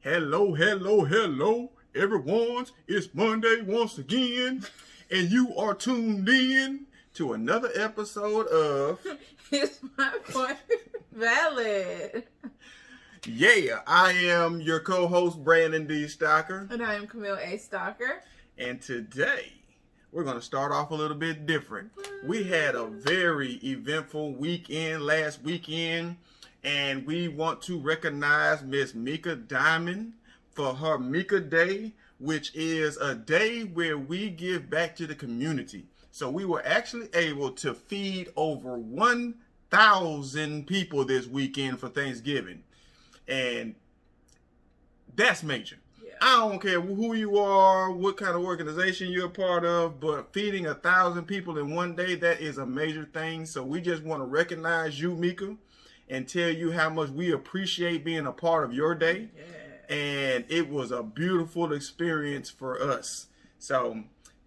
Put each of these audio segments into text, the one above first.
Hello, hello, hello, everyone. It's Monday once again, and you are tuned in to another episode of It's my point valid. Yeah, I am your co-host, Brandon D. Stocker. And I am Camille A. Stocker. And today, we're going to start off a little bit different. We had a very eventful weekend last weekend, and we want to recognize Miss Mika Diamond for her Mika Day, which is a day where we give back to the community. So we were actually able to feed over 1,000 people this weekend for Thanksgiving. And that's major. I don't care who you are, what kind of organization you're a part of, but feeding 1,000 people in one day, that is a major thing. So we just want to recognize you, Mika, and tell you how much we appreciate being a part of your day. Yeah. And it was a beautiful experience for us. So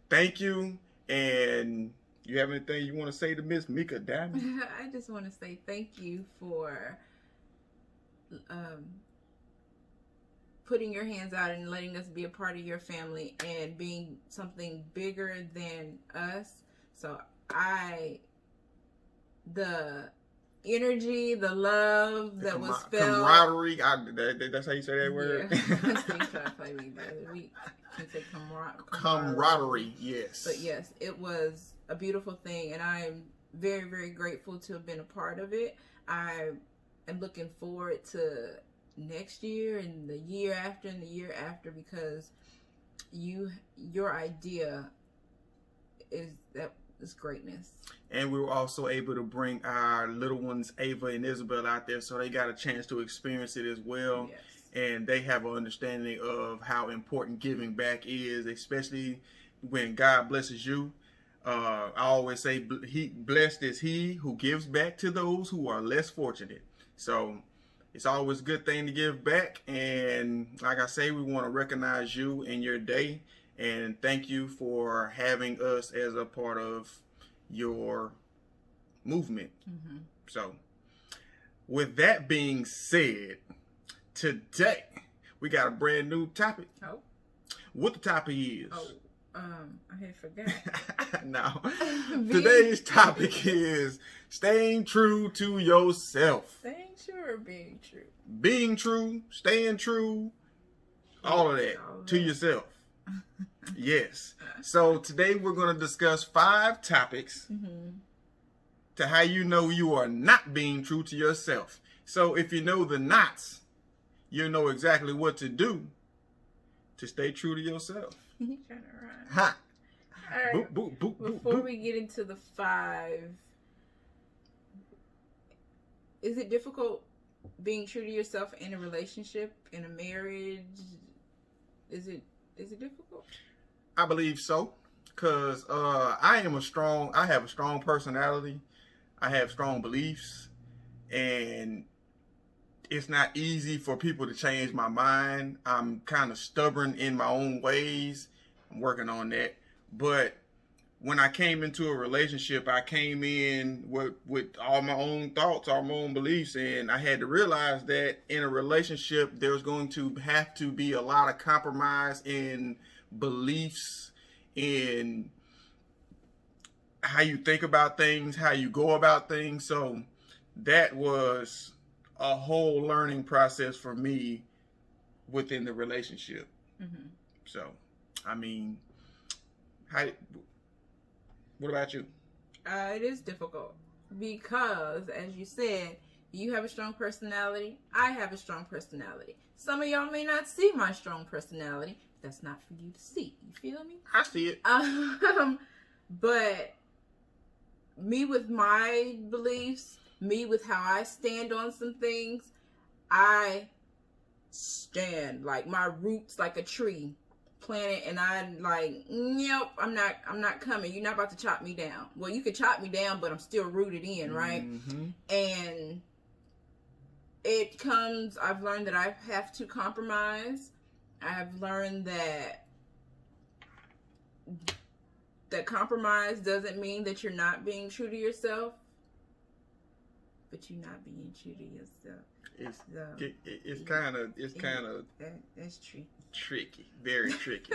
thank you. And you have anything you want to say to Miss Mika Diamond? I just want to say thank you for putting your hands out and letting us be a part of your family and being something bigger than us. So the energy, the love that was felt. Camaraderie. That's how you say that word? Yeah. I think I play me the other week. You can say camaraderie, yes. But yes, it was a beautiful thing, and I'm very, very grateful to have been a part of it. I am looking forward to next year and the year after and the year after, because your idea is greatness. And we were also able to bring our little ones Ava and Isabel out there, so they got a chance to experience it as well. Yes. And they have an understanding of how important giving back is, especially when God blesses you. I always say, blessed is he who gives back to those who are less fortunate. So it's always a good thing to give back. And like I say, we want to recognize you in your day. And thank you for having us as a part of your movement. Mm-hmm. So with that being said, today we got a brand new topic. Oh. What the topic is? I had forgot. No. Today's topic is staying true to yourself. Staying true or being true? Being true, staying true, all of that to yourself. Yes. So today we're going to discuss 5 topics to how you know you are not being true to yourself. So if you know the knots, you know exactly what to do to stay true to yourself. You trying to rhyme. Ha! All right. Boop, boop, boop, Before we get into the 5, is it difficult being true to yourself in a relationship, in a marriage? Is it difficult? I believe so, because I have a strong personality. I have strong beliefs, and it's not easy for people to change my mind. I'm kind of stubborn in my own ways. I'm working on that. But when I came into a relationship, I came in with all my own thoughts, all my own beliefs, and I had to realize that in a relationship, there's going to have to be a lot of compromise in beliefs, in how you think about things, how you go about things. So that was a whole learning process for me within the relationship. Mm-hmm. So, I mean, what about you? It is difficult because, as you said, you have a strong personality. I have a strong personality. Some of y'all may not see my strong personality. That's not for you to see. You feel me? I see it. But me with my beliefs, me with how I stand on some things, I stand like my roots like a tree planted, and I'm like, nope, I'm not coming. You're not about to chop me down. Well, you could chop me down, but I'm still rooted in, right? Mm-hmm. And I've learned that I have to compromise. I've learned that compromise doesn't mean that you're not being true to yourself, but you're not being true to yourself. It's kind of it's tricky, very tricky.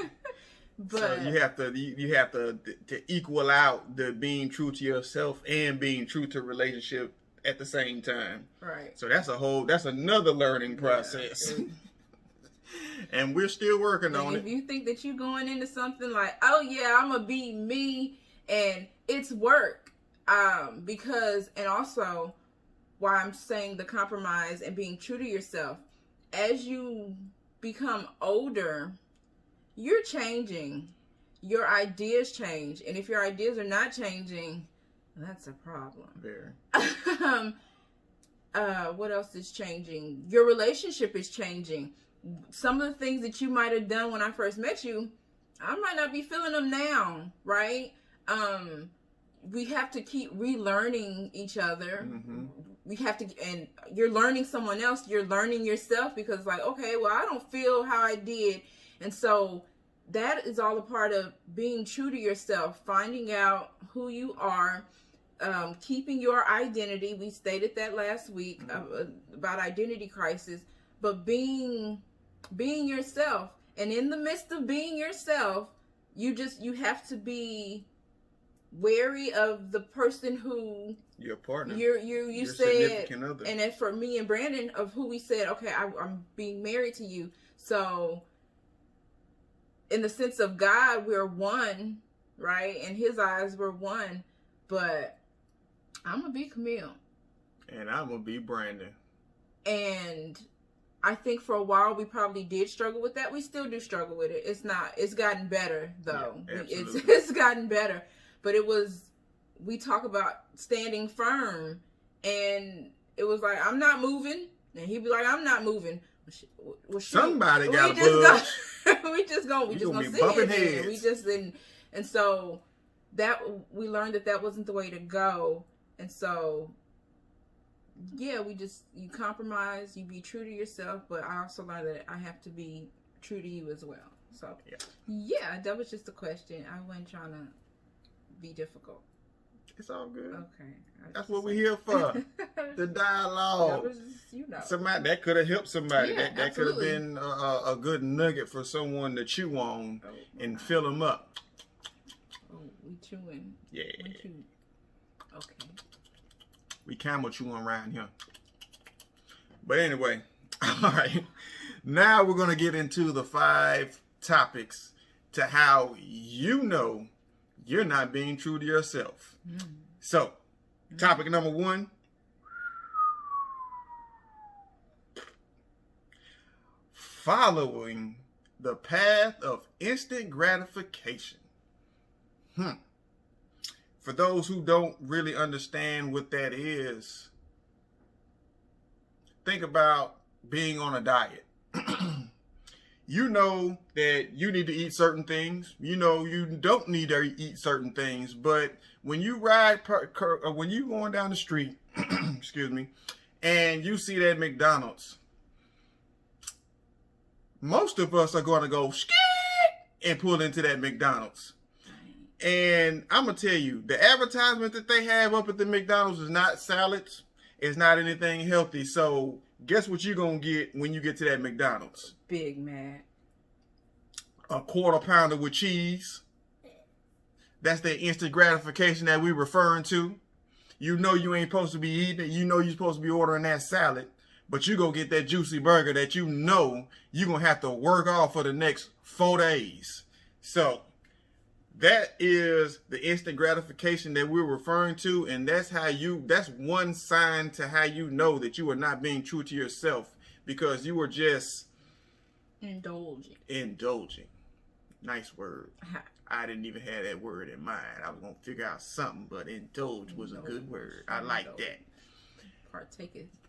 But so you have to equal out the being true to yourself and being true to relationship at the same time. Right. So that's another learning process. Yeah. And we're still working on it. If you think that you're going into something like, oh yeah, I'm gonna be me, and it's work, because, and also why I'm saying the compromise and being true to yourself, as you become older, you're changing. Your ideas change, and if your ideas are not changing, that's a problem. Very. What else is changing? Your relationship is changing. Some of the things that you might have done when I first met you, I might not be feeling them now, right? We have to keep relearning each other. Mm-hmm. We have to, and you're learning someone else, you're learning yourself, because like, okay, well, I don't feel how I did. And so that is all a part of being true to yourself, finding out who you are, keeping your identity. We stated that last week about identity crisis, but being yourself. And in the midst of being yourself, you have to be wary of the person who your partner, you said, significant other. And then for me and Brandon, of who we said, okay, I'm being married to you. So in the sense of God, we're one, right? In his eyes, we're one. But I'm gonna be Camille, and I'm gonna be Brandon. And I think for a while we probably did struggle with that. We still do struggle with it. It's gotten better though. Yeah, it's gotten better. But we talk about standing firm, and it was like, I'm not moving, and he'd be like, I'm not moving. Well, somebody got a buzz. We just gonna sit here. We just didn't, and so that we learned that wasn't the way to go. And so, yeah, you compromise, you be true to yourself, but I also learned that I have to be true to you as well. So, yeah, that was just a question. I wasn't trying to be difficult. It's all good. Okay. That's what we're here for. The dialogue. Somebody that could have helped somebody. Yeah, that could have been a good nugget for someone to chew on and fill them up. Oh, we chewing. Yeah. Okay. We camel chewing around here. But anyway, all right. Now we're going to get into the 5 topics to how you know you're not being true to yourself. So, topic number 1. Following the path of instant gratification. For those who don't really understand what that is, think about being on a diet. You know that you need to eat certain things. You know you don't need to eat certain things. But when you when you going down the street, excuse me, and you see that McDonald's, most of us are going to go and pull into that McDonald's. And I'm going to tell you, the advertisement that they have up at the McDonald's is not salads. It's not anything healthy. So guess what you're going to get when you get to that McDonald's? Big Mac. A quarter pounder with cheese. That's the instant gratification that we're referring to. You know you ain't supposed to be eating it. You know you're supposed to be ordering that salad. But you go get that juicy burger that you know you're going to have to work off for the next 4 days. So that is the instant gratification that we're referring to. And that's one sign to how you know that you are not being true to yourself, because you were just indulging. Nice word. I didn't even have that word in mind. I was going to figure out something, but indulge was a good word. I like that.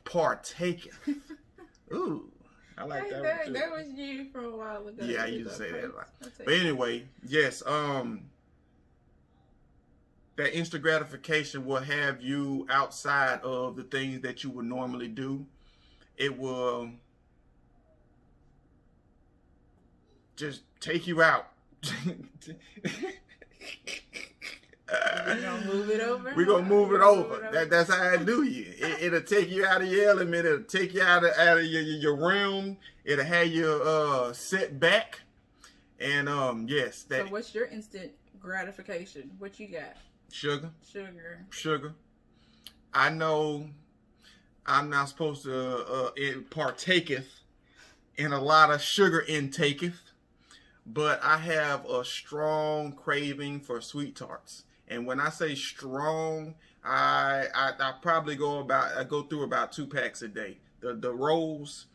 Partaking. Ooh. I like that one too. That was you from a while ago. Yeah, I used to say that a lot. But anyway, yes, that instant gratification will have you outside of the things that you would normally do. It will just take you out. We're gonna move it over. We're gonna move it over. That's how I do you. It'll take you out of your element. It'll take you out of your realm. It'll have you set back. And yes. So what's your instant gratification? What you got? Sugar. Sugar. I know I'm not supposed to partaketh in a lot of sugar intaketh, but I have a strong craving for sweet tarts. And when I say strong, I probably go through about 2 packs a day. The rolls,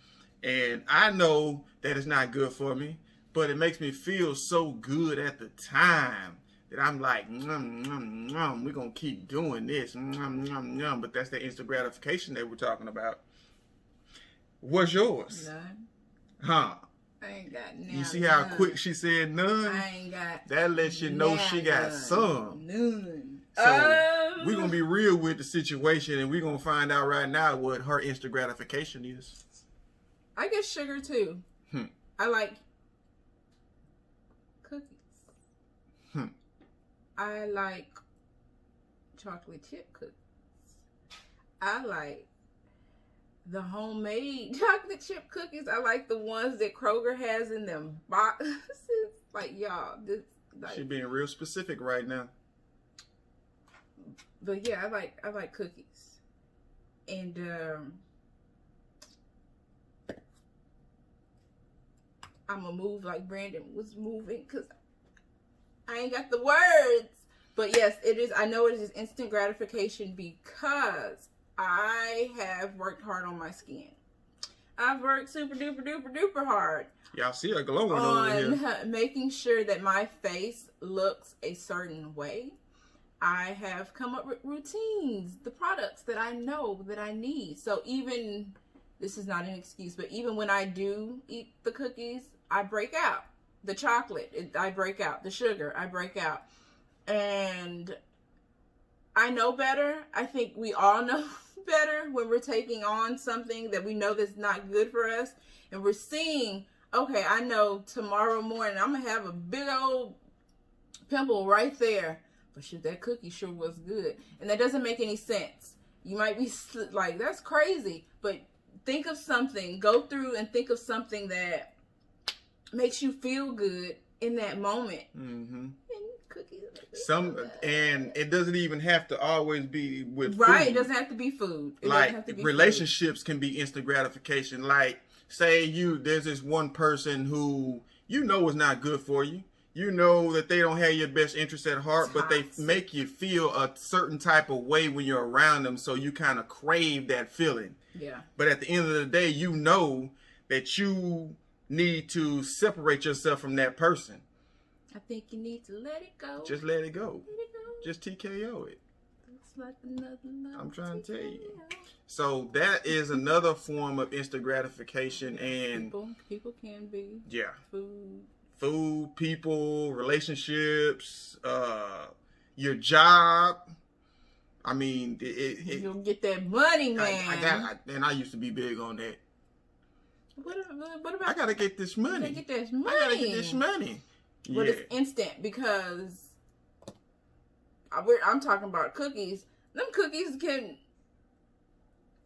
and I know that it's not good for me, but it makes me feel so good at the time that I'm like, we're going to keep doing this. But that's the instant gratification that we're talking about. What's yours? None. Huh? I ain't got none. You see how quick she said none? I ain't got. That lets you know she got some. None. So we're going to be real with the situation, and we're going to find out right now what her instant gratification is. I get sugar too. I like cookies. I like chocolate chip cookies. I like the homemade chocolate chip cookies. I like the ones that Kroger has in them boxes. Like, y'all, this like, she being real specific right now. But yeah, I like cookies. And I'm gonna move like Brandon was moving because I ain't got the words. But yes, it is. I know it is instant gratification because I have worked hard on my skin. I've worked super duper duper duper hard. Y'all see her glowing over here. Making sure that my face looks a certain way. I have come up with routines, the products that I know that I need. So even, this is not an excuse, but even when I do eat the cookies, I break out. The chocolate, I break out. The sugar, I break out. And I know better. I think we all know better when we're taking on something that we know that's not good for us. And we're seeing, okay, I know tomorrow morning I'm going to have a big old pimple right there. But shoot, that cookie sure was good. And that doesn't make any sense. You might be like, that's crazy. But think of something. Go through and think of something that makes you feel good in that moment. Mm-hmm. Cookies. And it doesn't even have to always be with food. Right, it doesn't have to be food. Relationships can be instant gratification. Like, say there's this one person who you know is not good for you. You know that they don't have your best interest at heart, but they make you feel a certain type of way when you're around them, so you kind of crave that feeling. Yeah. But at the end of the day, you know that you need to separate yourself from that person. I think you need to let it go. Just let it go. Just TKO it. Looks like another love. I'm trying to tell you. So that is another form of instant gratification, and people can be. Yeah. Food, people, relationships, your job. I mean, you'll get that money, man. I used to be big on that. What about? I gotta get this money. I gotta get this money. But it's instant because I'm talking about cookies. Them cookies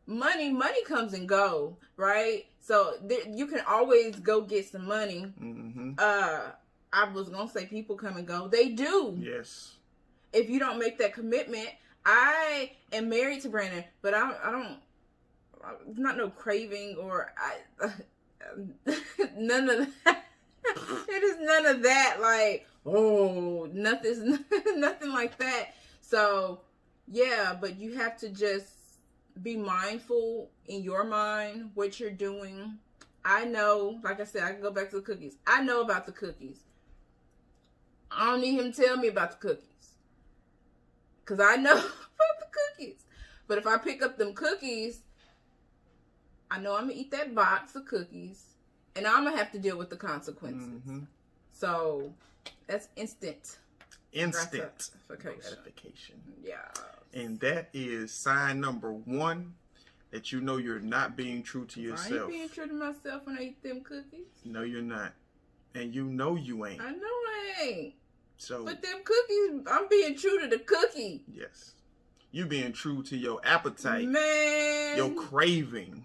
money comes and go, right? So you can always go get some money. Mm-hmm. I was gonna say people come and go. They do. Yes. If you don't make that commitment, I am married to Brandon, but I don't. Not no craving or none of that. It is none of that. Like, oh, nothing like that. So yeah, but you have to just be mindful in your mind what you're doing. I know, like I said, I can go back to the cookies. I know about the cookies. I don't need him to tell me about the cookies, because I know about the cookies. But if I pick up them cookies, I know I'm going to eat that box of cookies, and I'm going to have to deal with the consequences. Mm-hmm. So that's instant gratification. Yeah. And that is sign number 1 that you know you're not being true to yourself. I ain't being true to myself when I eat them cookies. No, you're not. And you know you ain't. I know I ain't. So, but them cookies, I'm being true to the cookie. yes, you being true to your appetite, Man, your craving,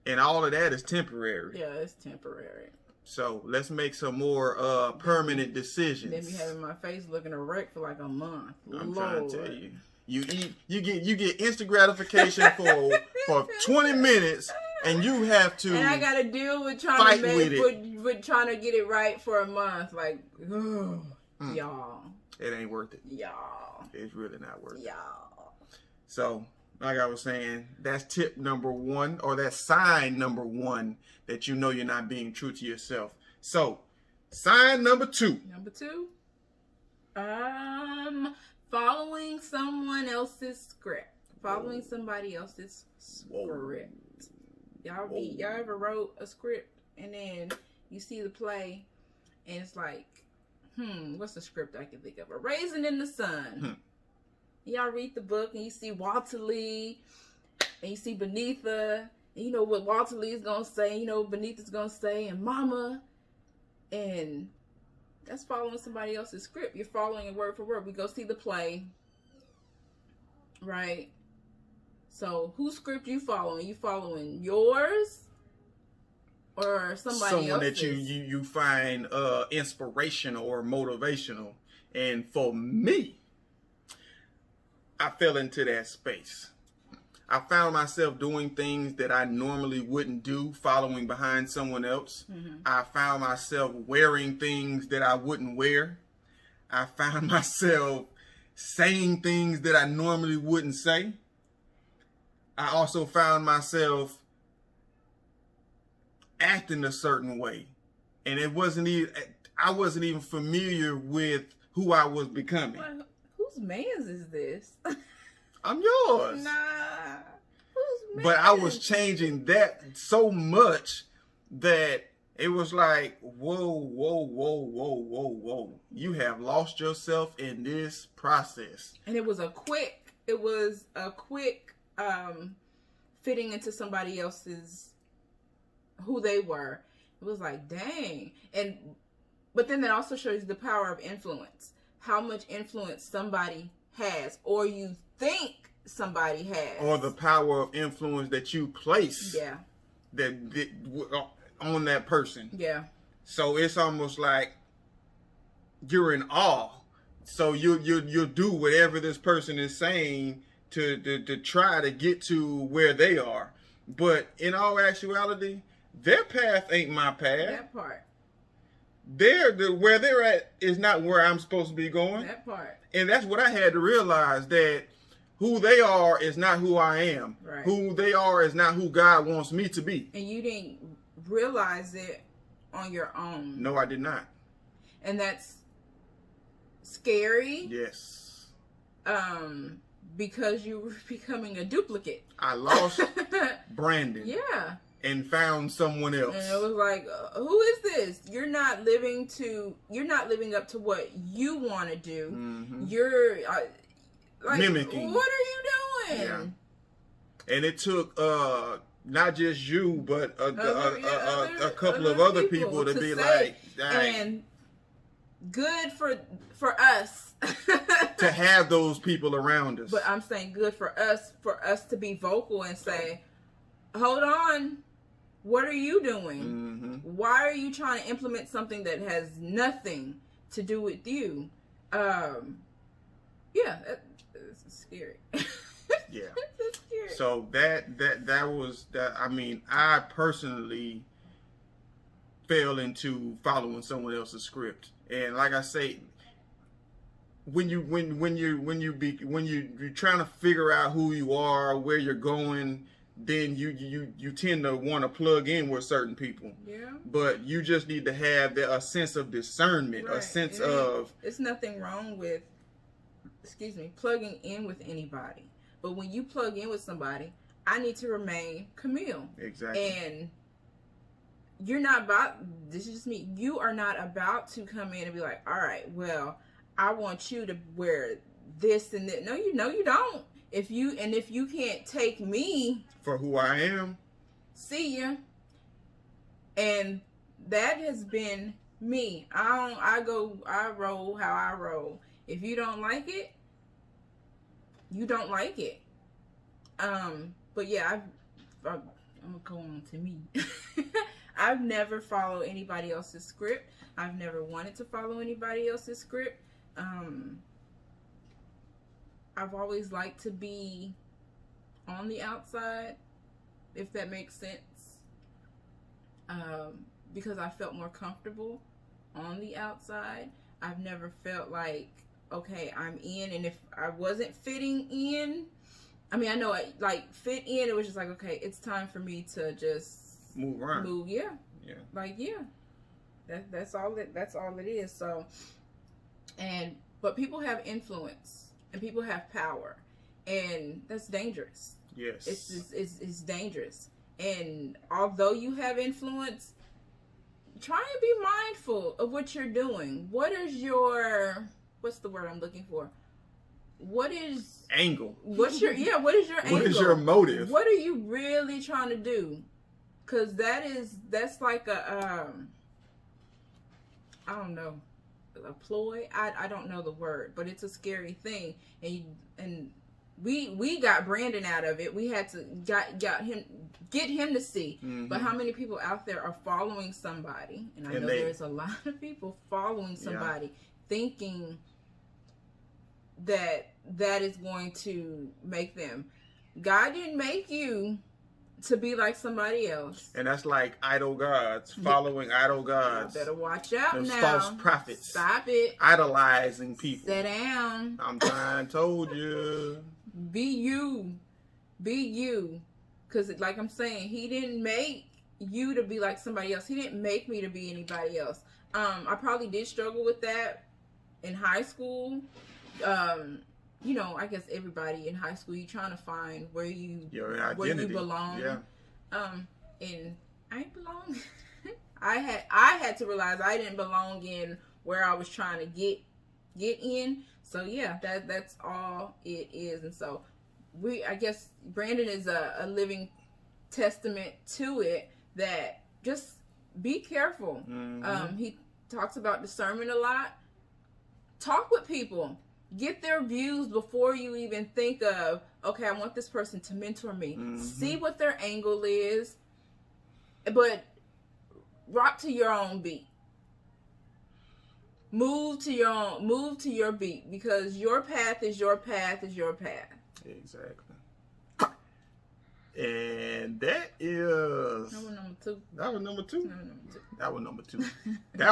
and all of that is temporary. Yeah, it's temporary. So let's make some more permanent decisions. Then be having my face looking erect for like a month. I'm Lord. trying to tell you. You get instant gratification for 20 minutes, and you have to. And I gotta deal with trying to get it right for a month. Like, y'all. It ain't worth it. Y'all. It's really not worth it. Y'all. So, like I was saying, that's tip number 1, or that's sign number 1 that you know you're not being true to yourself. So, sign number 2. Number 2. Following someone else's script. Following somebody else's script. Y'all ever wrote a script and then you see the play and it's like, what's the script I can think of? A Raisin in the Sun. Y'all read the book and you see Walter Lee and you see Benitha, and you know what Walter Lee is gonna say, you know what Benitha's gonna say, and Mama, and that's following somebody else's script. You're following it word for word. We go see the play, right? So whose script you following? You following yours or somebody Someone else's? that you find inspirational or motivational. And for me, I fell into that space. I found myself doing things that I normally wouldn't do, following behind someone else. I found myself wearing things that I wouldn't wear. I found myself saying things that I normally wouldn't say. I also found myself acting a certain way. And I wasn't even familiar with who I was becoming. Well, whose man's is this? I'm yours. Nah. Whose man's? But I was changing that so much that it was like, whoa. You have lost yourself in this process. And it was a quick fitting into somebody else's, who they were. It was like, dang. But then that also shows you the power of influence. How much influence somebody has, or you think somebody has. Or the power of influence that you place that on that person. Yeah. So it's almost like you're in awe. So you'll do whatever this person is saying to try to get to where they are. But in all actuality, their path ain't my path. That part. Where they're at is not where I'm supposed to be going. That part. And that's what I had to realize, that who they are is not who I am. Right. Who they are is not who God wants me to be. And you didn't realize it on your own. No, I did not. And that's scary. Yes. Because you were becoming a duplicate. I lost Brandon. Yeah. And found someone else. And it was like, who is this? You're not living up to what you want to do. Mm-hmm. You're like, mimicking. What are you doing? Yeah. And it took not just you, but a couple of other people to be like, dang. And good for us to have those people around us. But I'm saying good for us to be vocal and say, hold on. What are you doing? Mm-hmm. Why are you trying to implement something that has nothing to do with you? Yeah, it's scary. Yeah. It's scary. So that was that. I mean, I personally fell into following someone else's script, and like I say, when you're trying to figure out who you are, where you're going, then you tend to want to plug in with certain people. Yeah. But you just need to have a sense of discernment, right. A sense of... It's nothing wrong with, plugging in with anybody. But when you plug in with somebody, I need to remain Camille. Exactly. And you're not about, this is just me, you are not about to come in and be like, all right, well, I want you to wear this and that. No, you don't. If you can't take me for who I am, see ya. And that has been Me, I roll how I roll. If you don't like it, you don't like it. But yeah, I'm gonna go on to me. I've never followed anybody else's script. I've never wanted to follow anybody else's script. I've always liked to be on the outside, if that makes sense. Because I felt more comfortable on the outside. I've never felt like, okay, I'm in, and if I wasn't fitting in, I mean, I know like fit in, it was just like, okay, it's time for me to just move around. Yeah. Like, That's all it is. So, but people have influence and people have power, and that's dangerous. Yes. It's dangerous. And although you have influence, try and be mindful of what you're doing. What's the word I'm looking for? What is angle? What is your angle? What is your motive? What are you really trying to do? Because that's like a I don't know, a ploy. I don't know the word, but it's a scary thing. And we got Brandon out of it. We had to get him to see. Mm-hmm. But how many people out there are following somebody? And I know there's a lot of people following somebody, thinking that is going to make them. God didn't make you to be like somebody else. And that's like idol gods, following idol gods. You better watch out now. False prophets. Stop it. Idolizing people. Sit down. I'm trying, told you. Be you. Be you. Because like I'm saying, he didn't make you to be like somebody else. He didn't make me to be anybody else. I probably did struggle with that in high school. You know, I guess everybody in high school, you're trying to find where you belong. Yeah. And I ain't belong. I had to realize I didn't belong in where I was trying to get in. So yeah, that's all it is. And so I guess Brandon is a living testament to it, that just be careful. Mm-hmm. He talks about discernment a lot. Talk with people. Get their views before you even think of, okay, I want this person to mentor me. Mm-hmm. See what their angle is, but rock to your own beat. Move to your beat, because your path is your path is your path. Exactly. And that is... That was number two. That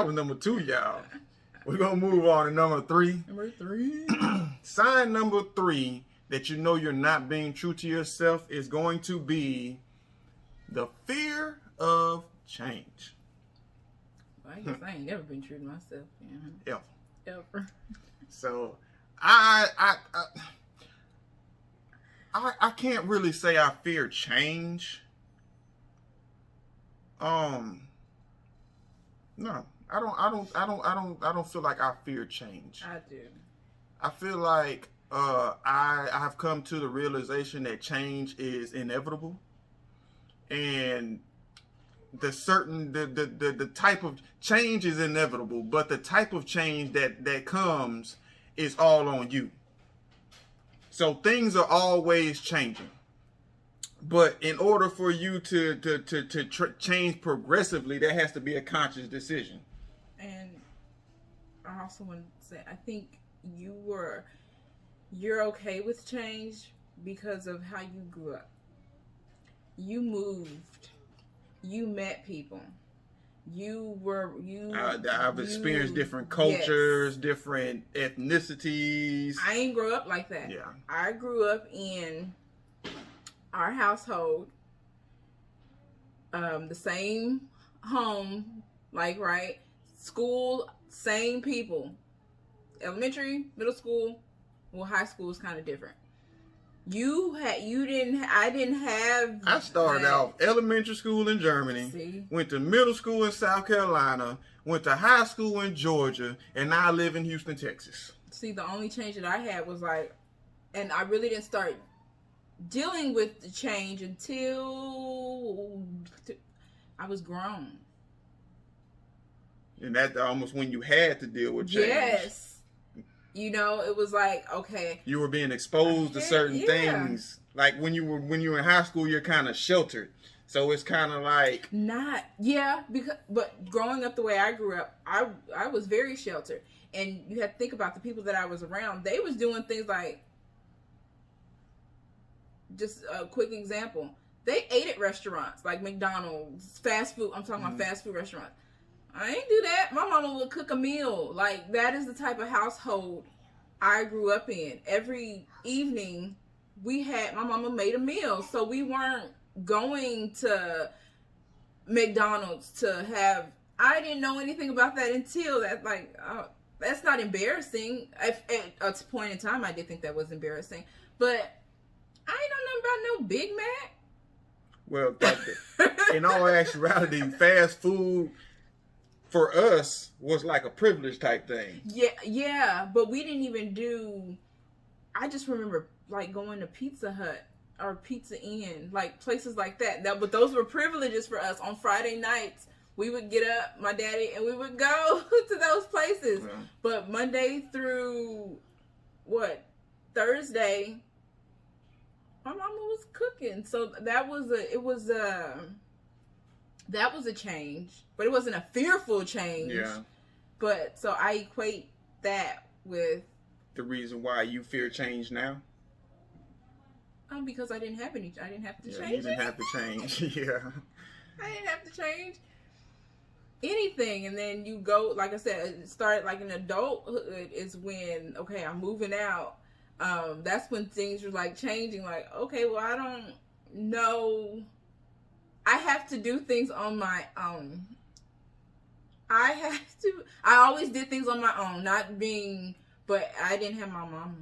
was number two, y'all. We're going to move on to number three. Number three. Sign number three that you know you're not being true to yourself is going to be the fear of change. Well, I guess I ain't never been true to myself. Yeah. Ever. So, I can't really say I fear change. No. I don't feel like I fear change. I do. I feel like I have come to the realization that change is inevitable, and the type of change is inevitable, but the type of change that comes is all on you. So things are always changing, but in order for you to change progressively, there has to be a conscious decision. And I also want to say, I think you're okay with change because of how you grew up. You moved. You met people. I've experienced different cultures, different ethnicities. I ain't grew up like that. Yeah. I grew up in our household, the same home, like, right? School, same people. Elementary, middle school, well, high school is kind of different. I didn't have. I started out elementary school in Germany. See? Went to middle school in South Carolina. Went to high school in Georgia, and now I live in Houston, Texas. See, the only change that I had was like, and I really didn't start dealing with the change until I was grown. And that's almost when you had to deal with change. Yes. You know, it was like, okay. You were being exposed to certain things. Like when you were in high school, you're kind of sheltered. So it's kind of like but growing up the way I grew up, I was very sheltered. And you had to think about the people that I was around. They was doing things like, just a quick example. They ate at restaurants like McDonald's, fast food. I'm talking about fast food restaurants. I ain't do that. My mama would cook a meal. Like, that is the type of household I grew up in. Every evening, my mama made a meal. So we weren't going to McDonald's to have, I didn't know anything about that until that, like, that's not embarrassing. At a point in time, I did think that was embarrassing. But I ain't know nothing about no Big Mac. Well, in all actuality, fast food for us was like a privilege type thing. Yeah, but we didn't even do. I just remember like going to Pizza Hut or Pizza Inn, like places like that. But those were privileges for us. On Friday nights, we would get up, my daddy, and we would go to those places. Yeah. But Monday through Thursday, my mama was cooking. So that was a change, but it wasn't a fearful change. Yeah. But so I equate that with the reason why you fear change now. Because I didn't have to change. You didn't have to change. Yeah. I didn't have to change anything. And then you go, like I said, it started like in adulthood is when, okay, I'm moving out. That's when things were like changing. Like, okay, well, I don't know. I have to do things on my own. I always did things on my own, but I didn't have my mama.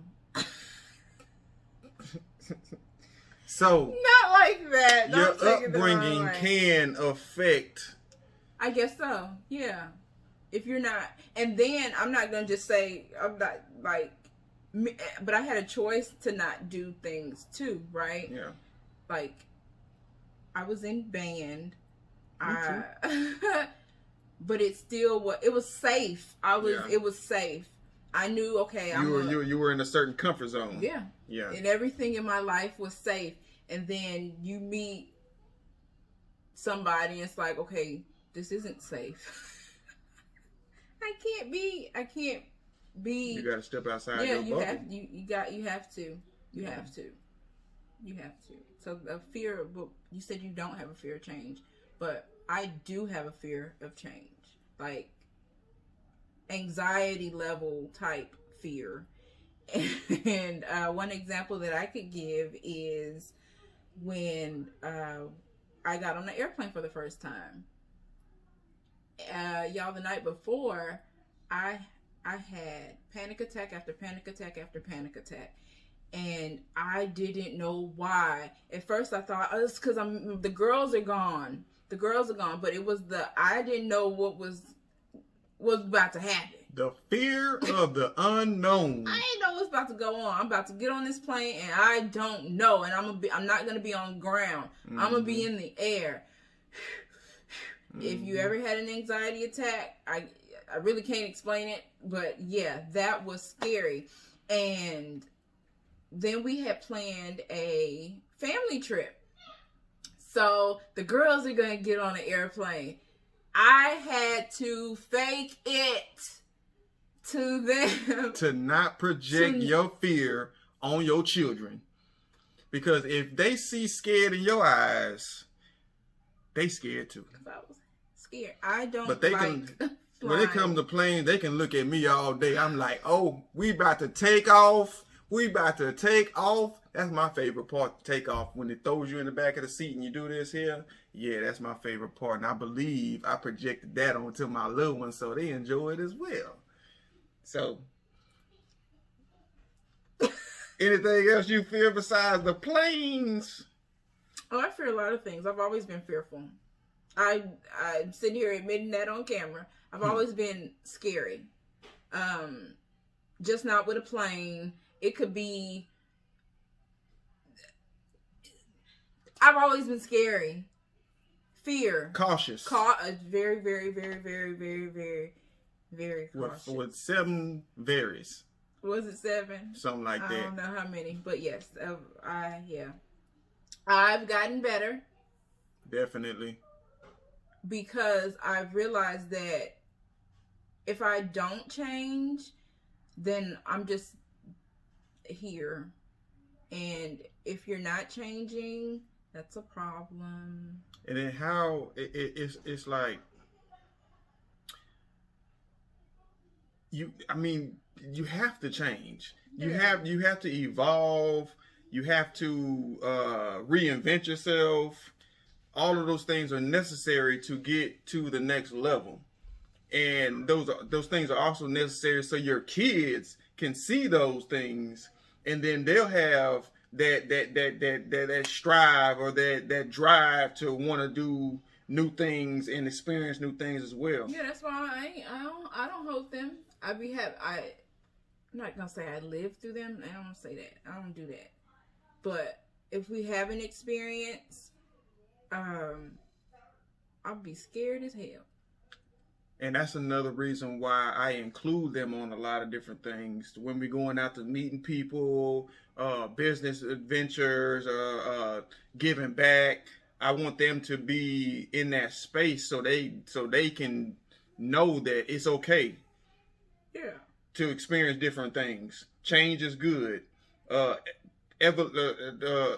So not like that. Your upbringing can affect. I guess so. Yeah. If you're not, and then I'm not gonna just say I'm not like, but I had a choice to not do things too, right? Yeah. Like, I was in band. But it still it was safe. It was safe. I knew, okay, you were in a certain comfort zone. Yeah. Yeah. And everything in my life was safe. And then you meet somebody and it's like, okay, this isn't safe. I can't be You gotta step outside your bubble. You have to. So the fear, you said you don't have a fear of change, but I do have a fear of change. Like anxiety level type fear. And one example that I could give is when I got on the airplane for the first time. Y'all, the night before, I had panic attack after panic attack after panic attack. And I didn't know why. At first I thought, it's because the girls are gone. But it was I didn't know what was about to happen. The fear of the unknown. I didn't know what's about to go on. I'm about to get on this plane and I don't know. And I'm not going to be on ground. Mm-hmm. I'm going to be in the air. Mm-hmm. If you ever had an anxiety attack, I really can't explain it. But yeah, that was scary. And then we had planned a family trip. So the girls are going to get on an airplane. I had to fake it to them. To not project your fear on your children. Because if they see scared in your eyes, they scared too. Because I was scared. I don't but they can when it comes to planes, they can look at me all day. I'm like, oh, we about to take off. That's my favorite part, to take off. When it throws you in the back of the seat and you do this here. Yeah, that's my favorite part. And I believe I projected that onto my little ones so they enjoy it as well. So, anything else you fear besides the planes? Oh, I fear a lot of things. I've always been fearful. I'm sitting here admitting that on camera. I've always been scary. Just not with a plane. It could be... I've always been scary. Fear. Cautious. Very, very, very, very, very, very, very cautious. With 7 varies. Was it 7? Something like that. I don't know how many, but yes, I've gotten better. Definitely. Because I've realized that if I don't change, then I'm just here. And if you're not changing, that's a problem. And then how it's like you have to change. Yeah. You have to evolve. You have to reinvent yourself. All of those things are necessary to get to the next level. And those things are also necessary so your kids can see those things, and then they'll have that strive or that drive to want to do new things and experience new things as well. Yeah, that's why I don't hold them. I'm not gonna say I live through them. I don't say that. I don't do that. But if we have an experience, I'll be scared as hell. And that's another reason why I include them on a lot of different things. When we're going out to meeting people, business adventures, giving back, I want them to be in that space so they can know that it's okay. Yeah. To experience different things. Change is good.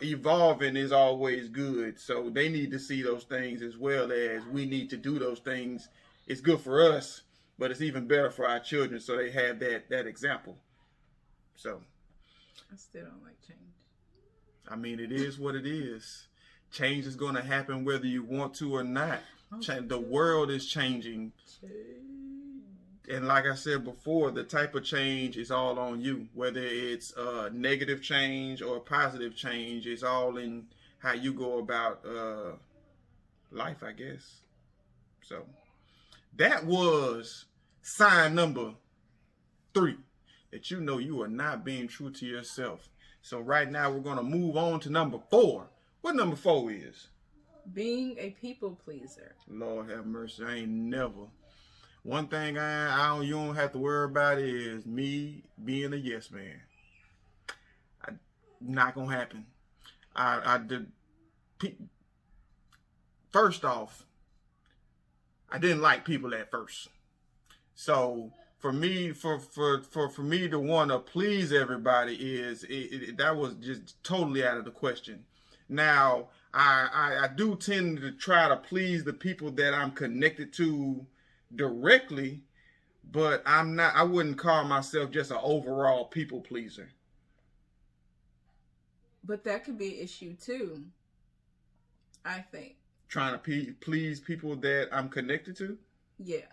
Evolving is always good. So they need to see those things as well as we need to do those things. It's good for us, but it's even better for our children, so they have that example. So I still don't like change. I mean, it is what it is. Change is going to happen whether you want to or not. The world is changing. And like I said before, the type of change is all on you. Whether it's negative change or positive change, it's all in how you go about life, I guess. So that was sign number 3, that you know you are not being true to yourself. So right now we're going to move on to number 4. What number 4 is? Being a people pleaser. Lord have mercy. I ain't never. One thing you don't have to worry about is me being a yes man. Not gonna happen. I did. First off, I didn't like people at first. So for me, for me to want to please everybody that was just totally out of the question. Now I do tend to try to please the people that I'm connected to directly, but I wouldn't call myself just an overall people pleaser. But that could be an issue too, I think. Trying to please people that I'm connected to? Yeah.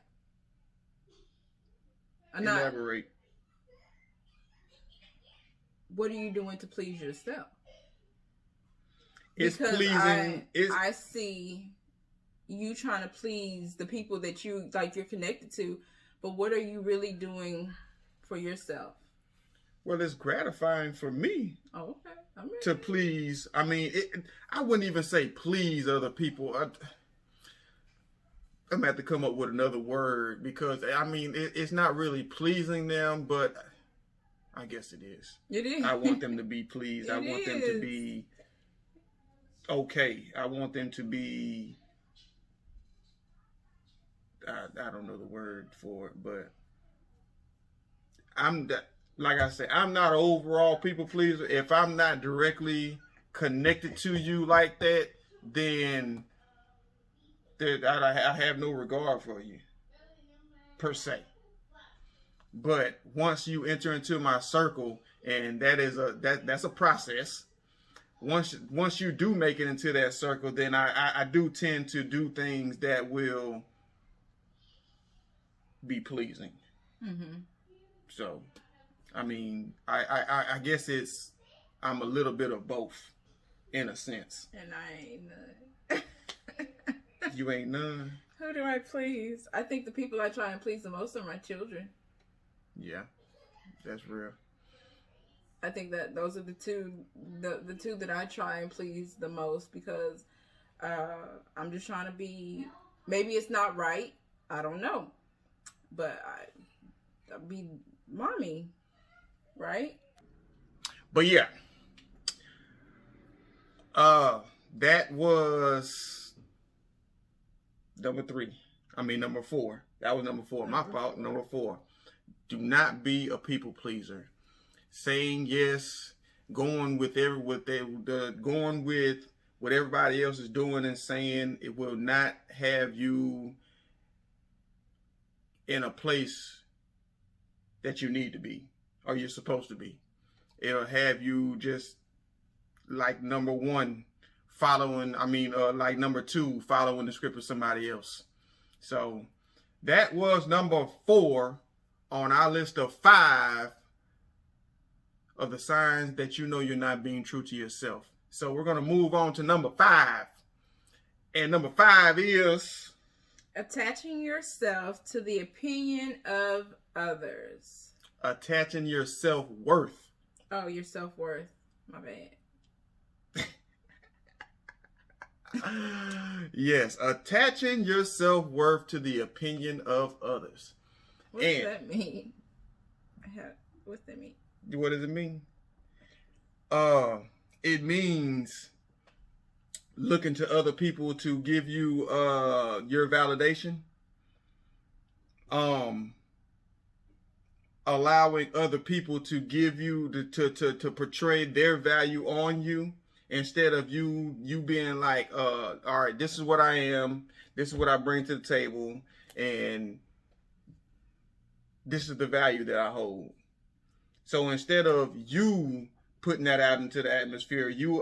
Elaborate. What are you doing to please yourself? It's because pleasing. I see you trying to please the people that you're connected to, but what are you really doing for yourself? Well, it's gratifying for me. Oh, okay. To please. I mean, I wouldn't even say please other people. I'm gonna have to come up with another word, because I mean it's not really pleasing them, but I guess it is. It is. I want them to be pleased. I want them to be okay. I want them to be. I don't know the word for it, but like I said, I'm not an overall people pleaser. If I'm not directly connected to you like that, then I have no regard for you, per se. But once you enter into my circle, and that's a process. Once you do make it into that circle, then I do tend to do things that will be pleasing. Mm-hmm. So, I mean, I guess I'm a little bit of both, in a sense. And I ain't none. You ain't none? Who do I please? I think the people I try and please the most are my children. Yeah, that's real. I think that those are the two that I try and please the most, because I'm just trying to be, maybe it's not right. I don't know. But I'll be mommy, right? But yeah. That was number 4. That was number 4. My fault. Number 4. Do not be a people pleaser. Saying yes, going with going with what everybody else is doing and saying, it will not have you in a place that you need to be or you're supposed to be. It'll have you just like number 1 like number 2 following the script of somebody else. So that was number 4 on our list of 5 of the signs that you know you're not being true to yourself. So we're going to move on to number 5. And number 5 is attaching yourself to the opinion of others. Attaching your self-worth. Oh, your self-worth. My bad. Yes, attaching your self-worth to the opinion of others. What does that mean? What's that mean? What does it mean? It means looking to other people to give you your validation. Allowing other people to give you to portray their value on you, instead of you being like, all right, this is what I am, this is what I bring to the table, and this is the value that I hold. So instead of you putting that out into the atmosphere, you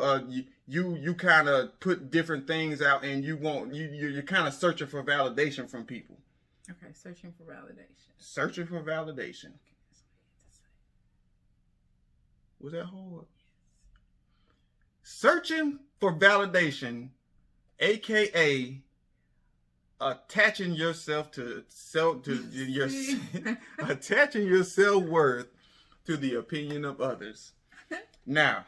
kind of put different things out, and you're kind of searching for validation from people. Okay, searching for validation. Searching for validation. Was that hard? Searching for validation, aka attaching yourself to attaching your self-worth to the opinion of others. Now,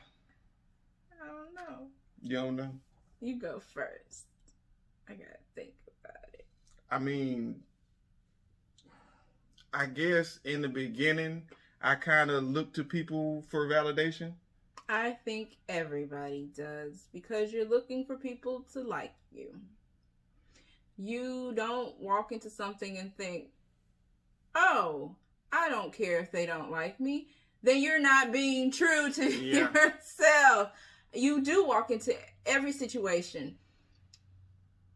I don't know. You don't know? You go first. I gotta think about it. I mean, I guess in the beginning, I kind of look to people for validation. I think everybody does, because you're looking for people to like you. You don't walk into something and think, oh, I don't care if they don't like me. Then you're not being true to yourself. You do walk into every situation.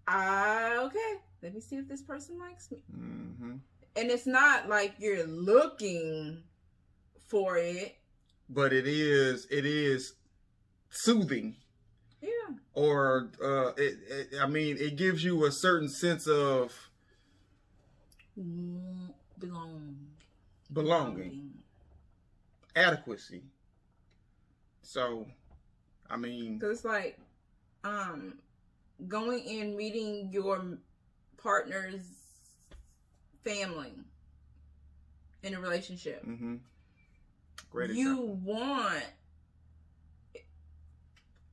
Okay, let me see if this person likes me. Mm-hmm. And it's not like you're looking for it. But it is soothing. Yeah. Or it gives you a certain sense of belonging. Adequacy. So, I mean, because it's like going in, meeting your partner's family in a relationship. Mm-hmm. You want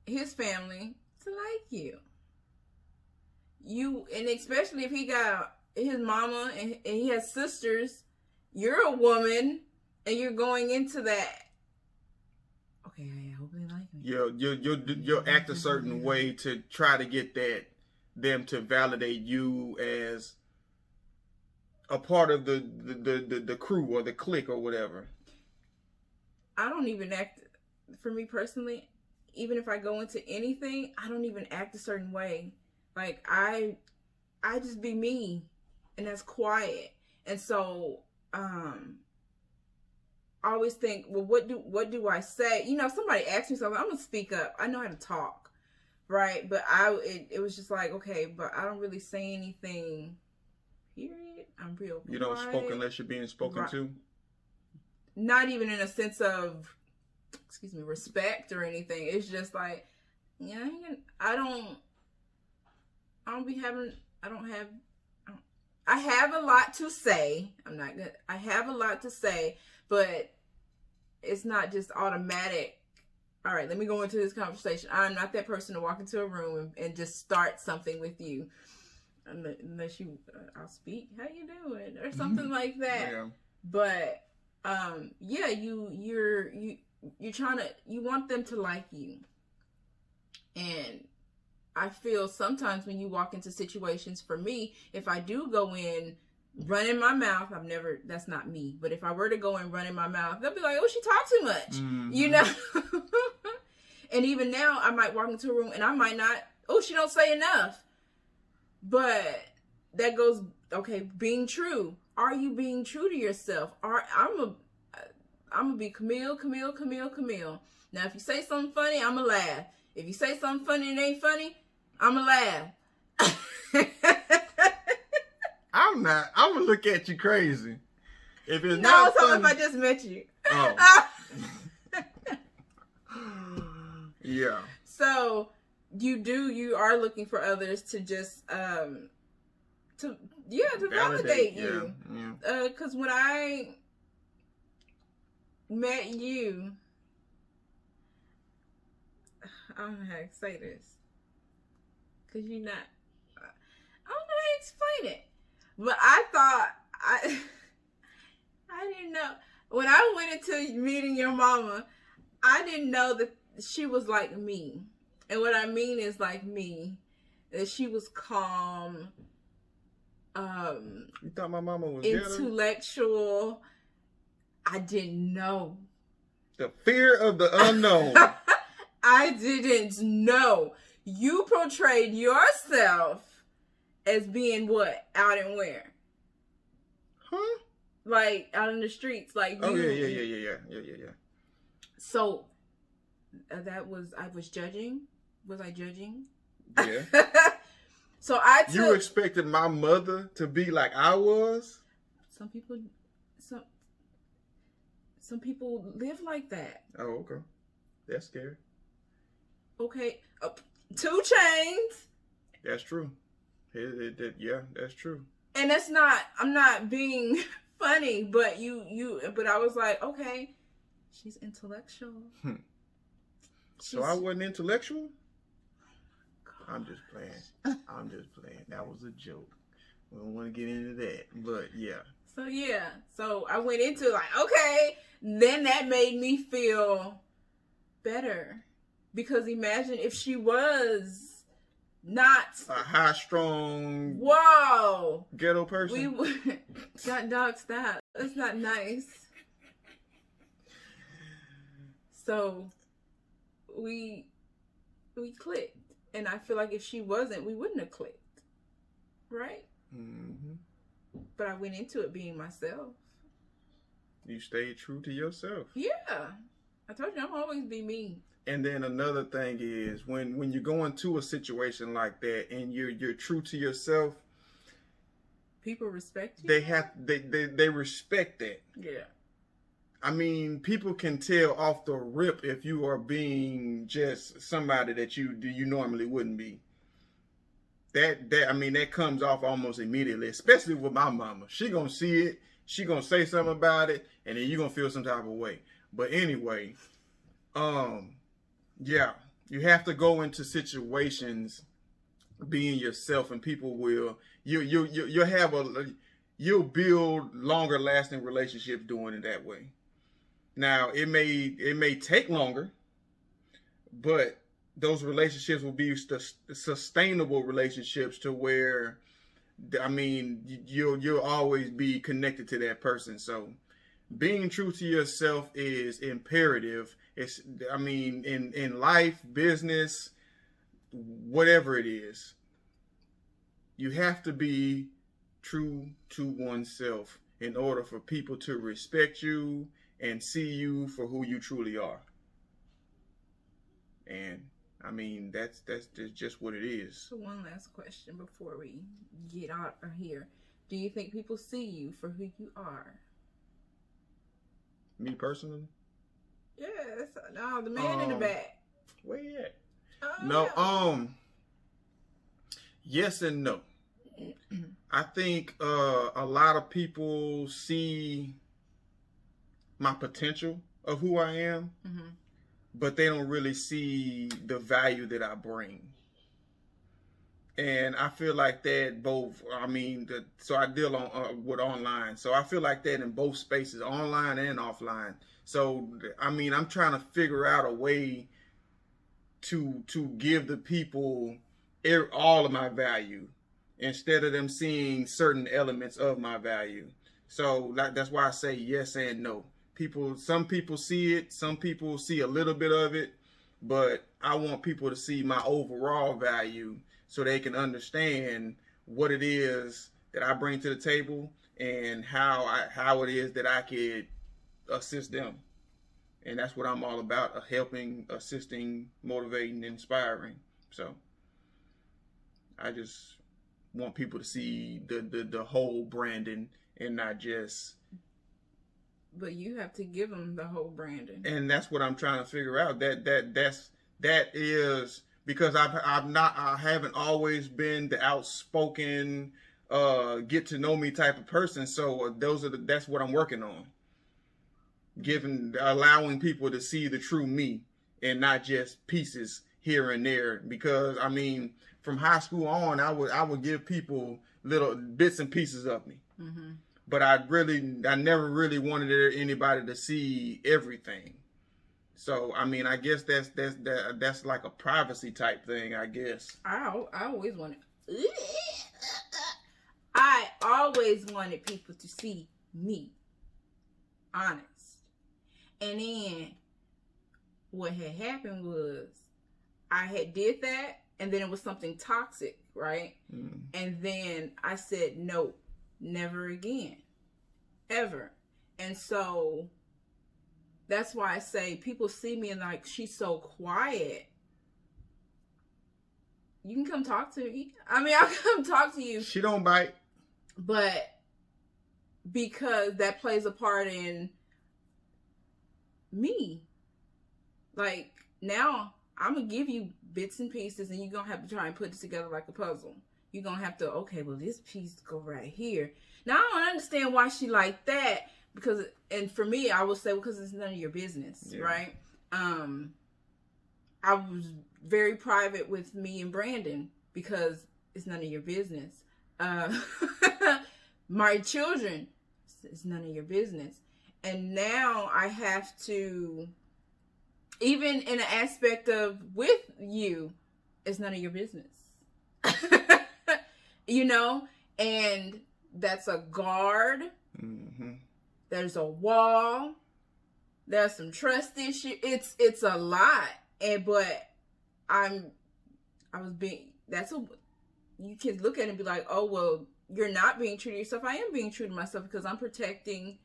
his family to like you. And especially if he got his mama and he has sisters, you're a woman and you're going into that. Okay, I hope they like me. You'll act a certain way to try to get them to validate you as a part of the crew or the clique or whatever. I don't even act, for me personally, even if I go into anything, I don't even act a certain way. Like, I just be me, and that's quiet. And so, I always think, well, what do I say? You know, if somebody asks me something, I'm going to speak up. I know how to talk, right? But it was just like, okay, but I don't really say anything, period. I'm real quiet. You don't spoke unless you're being spoken to? Not even in a sense of, respect or anything. It's just like, I have a lot to say. I have a lot to say, but it's not just automatic all right, let me go into this conversation. I'm not that person to walk into a room and just start something with you. Unless you, I'll speak, how you doing? Or something like that. Yeah. But, yeah, you're trying to, you want them to like you. And I feel sometimes when you walk into situations, for me, if I do go in running my mouth, that's not me. But if I were to go and run in my mouth, they'll be like, oh, she talks too much. Mm-hmm. You know? And even now, I might walk into a room and I might not, oh, she don't say enough. But that goes, okay, being true. Are you being true to yourself? I'm gonna be Camille. Now, if you say something funny, I'm gonna laugh. If you say something funny and it ain't funny, I'm gonna laugh. I'm gonna look at you crazy. If it's no, not funny, if I just met you. Oh. Yeah. So you are looking for others to just to validate you. Yeah. Because when I met you, I don't know how to say this. Because you're not, I don't know how to explain it. But I thought, I didn't know. When I went into meeting your mama, I didn't know that she was like me. And what I mean is like me. That she was calm. You thought my mama was intellectual. I didn't know. The fear of the unknown. I didn't know. You portrayed yourself as being what? Out and where? Huh? Like out in the streets. Like oh yeah. So I was judging. Was I judging? Yeah. So You expected my mother to be like I was? Some people live like that. Oh, okay. That's scary. Okay. 2 Chainz. That's true. Yeah, that's true. And that's not, I'm not being funny, but but I was like, okay, she's intellectual. So I wasn't intellectual? I'm just playing. That was a joke. We don't want to get into that, but yeah. So I went into like, okay, then that made me feel better. Because imagine if she was not a high strong ghetto person. Dog, stop. That's not nice. So we clicked. And I feel like if she wasn't, we wouldn't have clicked. Right? Mm-hmm. But I went into it being myself. You stayed true to yourself. Yeah. I told you I'm always be me. And then another thing is when you go into a situation like that and you're true to yourself, people respect you. They respect that. Yeah. I mean, people can tell off the rip if you are being just somebody that you normally wouldn't be. That comes off almost immediately, especially with my mama. She gonna see it, she gonna say something about it, and then you gonna feel some type of way. But anyway, yeah, you have to go into situations being yourself, and people will you'll build longer lasting relationships doing it that way. Now it may take longer, but those relationships will be sustainable relationships to where, you'll always be connected to that person. So being true to yourself is imperative. It's, in life, business, whatever it is, you have to be true to oneself in order for people to respect you and see you for who you truly are. And that's just what it is. So one last question before we get out of here. Do you think people see you for who you are? Me personally? Yes. No, the man in the back. Where you at? No, yes and no. I think a lot of people see my potential of who I am. Mm-hmm. but they don't really see the value that I bring. And I feel like that both, I mean, so I deal on with online. So I feel like that in both spaces, online and offline. So, I mean, I'm trying to figure out a way to give the people all of my value instead of them seeing certain elements of my value. So that's why I say yes and no. Some people see it, some people see a little bit of it, but I want people to see my overall value so they can understand what it is that I bring to the table and how it is that I could assist them. And that's what I'm all about, helping, assisting, motivating, inspiring. So I just want people to see the whole Brandon and not just. But you have to give them the whole Brandon. And that's what I'm trying to figure out. That is because I haven't always been the outspoken, get to know me type of person. So that's what I'm working on. Allowing people to see the true me and not just pieces here and there. Because I mean, from high school on, I would give people little bits and pieces of me. Mm-hmm. But I never really wanted anybody to see everything. So I mean, I guess that's like a privacy type thing, I guess. I always wanted. I always wanted people to see me, honest. And then what had happened was I had did that, and then it was something toxic, right? Mm. And then I said, no, never again, ever. And so that's why I say people see me and like, she's so quiet. You can come talk to me. I mean, I'll come talk to you. She don't bite. But because that plays a part in me. Like, now I'm going to give you bits and pieces and you're going to have to try and put it together like a puzzle. You're going to have to, okay, well, this piece go right here. Now, I don't understand why she like that. Because, and for me, I would say, well, because it's none of your business, right? I was very private with me and Brandon because it's none of your business. My children, it's none of your business. And now I have to, even in an aspect of with you, it's none of your business. You know? And that's a guard. Mm-hmm. There's a wall. There's some trust issue. It's a lot. But you can look at it and be like, oh, well, you're not being true to yourself. I am being true to myself because I'm protecting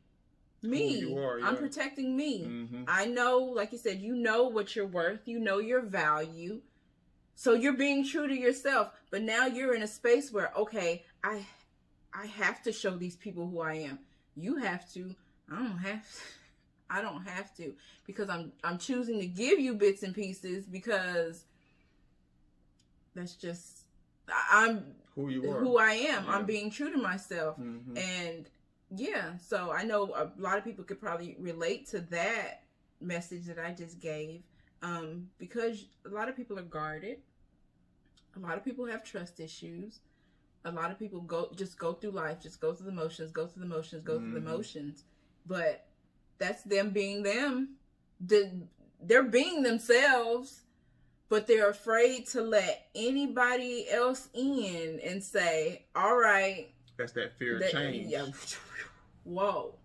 me. Who you are, yeah. I'm protecting me. Mm-hmm. I know, like you said, you know what you're worth. You know your value. So you're being true to yourself. But now you're in a space where, okay, I have to show these people who I am. You have to. I don't have to because I'm choosing to give you bits and pieces because that's just I'm who you are. Who I am. Yeah. I'm being true to myself. Mm-hmm. And yeah, so I know a lot of people could probably relate to that message that I just gave because a lot of people are guarded. A lot of people have trust issues. A lot of people go through life, just go through the motions, go through the motions. But that's them being them. They're being themselves, but they're afraid to let anybody else in and say, all right. That's that fear of change. Yeah. Whoa.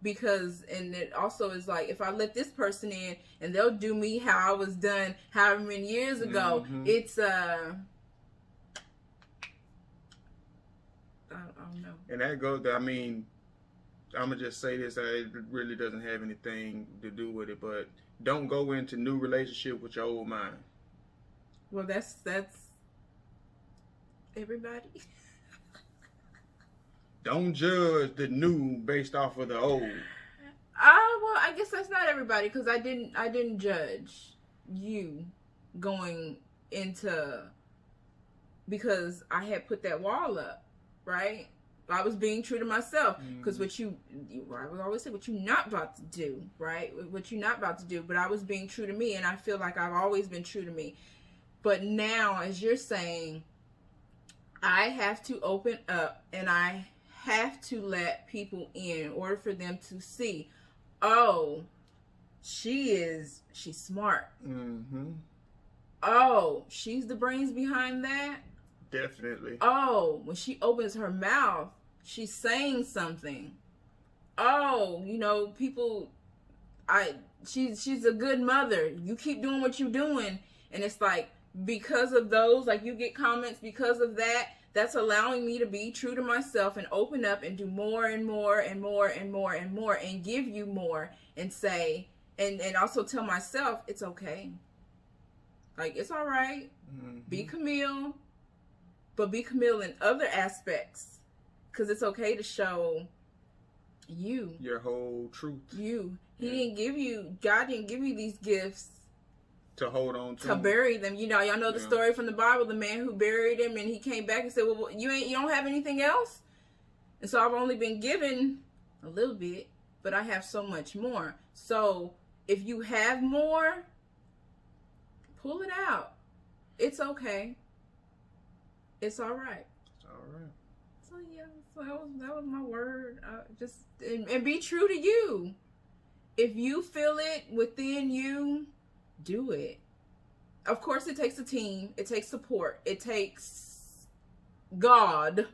Because, and it also is like, if I let this person in and they'll do me how I was done however many years ago, mm-hmm. It's, I don't know. And that goes, I mean, I'm going to just say this, it really doesn't have anything to do with it, but don't go into new relationship with your old mind. Well, that's everybody. Don't judge the new based off of the old. Well, I guess that's not everybody because I didn't judge you going into because I had put that wall up, right? I was being true to myself. Because I would always say, what you not about to do, right? What you not about to do. But I was being true to me, and I feel like I've always been true to me. But now, as you're saying, I have to open up, and I have to let people in order for them to see, oh, she's smart. Oh, she's the brains behind that. Definitely. Oh, when she opens her mouth, she's saying something. Oh, people, she's a good mother. You keep doing what you're doing. And it's like, because of those, like, you get comments because of that, that's allowing me to be true to myself and open up and do more and more and more and more and more and give you more and say, and also tell myself, it's okay. Like, it's all right. Be Camille, but be Camille in other aspects, because it's okay to show you. Your whole truth. You. God didn't give you these gifts to hold on to bury them. Y'all know the story from the Bible, the man who buried him, and he came back and said, well, you don't have anything else? And so I've only been given a little bit, but I have so much more. So if you have more, pull it out. It's okay. It's all right. It's all right. So yeah, that was my word. And be true to you. If you feel it within you, do it. Of course, it takes a team. It takes support. It takes God.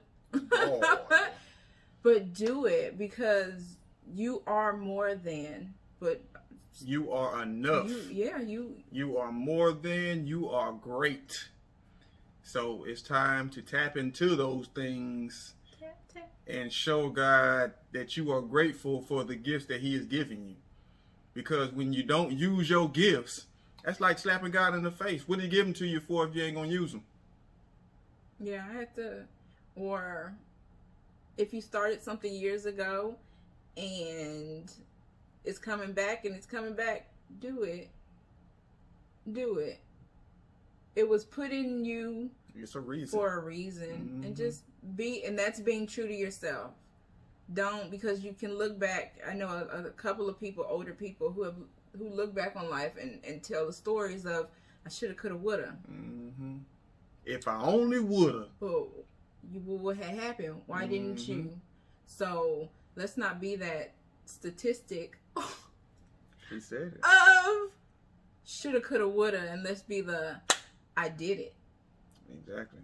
But do it, because you are more than. But you are enough. You are more than. You are great. So it's time to tap into those things and show God that you are grateful for the gifts that He is giving you. Because when you don't use your gifts, that's like slapping God in the face. What did He give them to you for if you ain't gonna use them? Yeah, I had to. Or if you started something years ago and it's coming back, do it. Do it. It was put in you. It's a reason. For a reason. And just and that's being true to yourself. Don't, because you can look back. I know a couple of people, older people, who look back on life and tell the stories of, I shoulda, coulda, woulda. If I only woulda. Well, what had happened? Why didn't you? So let's not be that statistic. She said it. Of shoulda, coulda, woulda, and let's be the I did it. Exactly.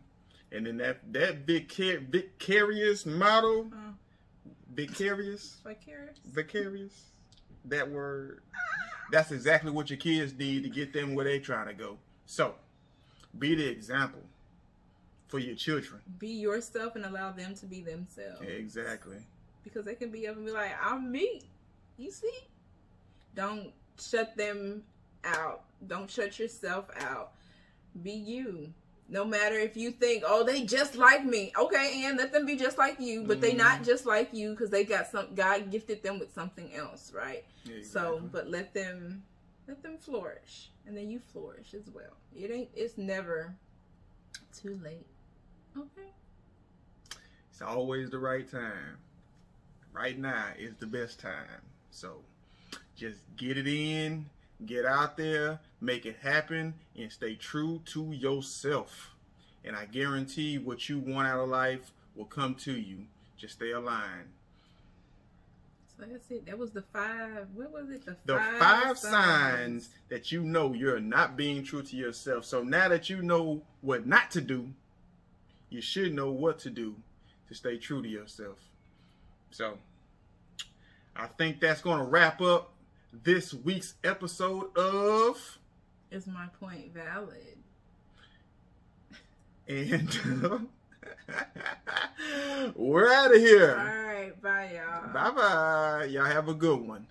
And then that vicarious model. Vicarious, that word, that's exactly what your kids need to get them where they're trying to go. So be the example for your children. Be yourself and allow them to be themselves. Exactly. Because they can be up and be like, I'm me. You see? Don't shut them out. Don't shut yourself out. Be you. No matter if you think, oh, they just like me. Okay, and let them be just like you, but they not just like you, because they got God gifted them with something else, right? Yeah, exactly. So, but let them flourish, and then you flourish as well. It's never too late. Okay. It's always the right time. Right now is the best time. So, just get it in. Get out there, make it happen, and stay true to yourself. And I guarantee what you want out of life will come to you. Just stay aligned. So that's it. That was the 5. What was it? The five signs that you know you're not being true to yourself. So now that you know what not to do, you should know what to do to stay true to yourself. So I think that's going to wrap up this week's episode of Is My Point Valid? And we're out of here. All right, bye y'all. Bye bye. Y'all have a good one.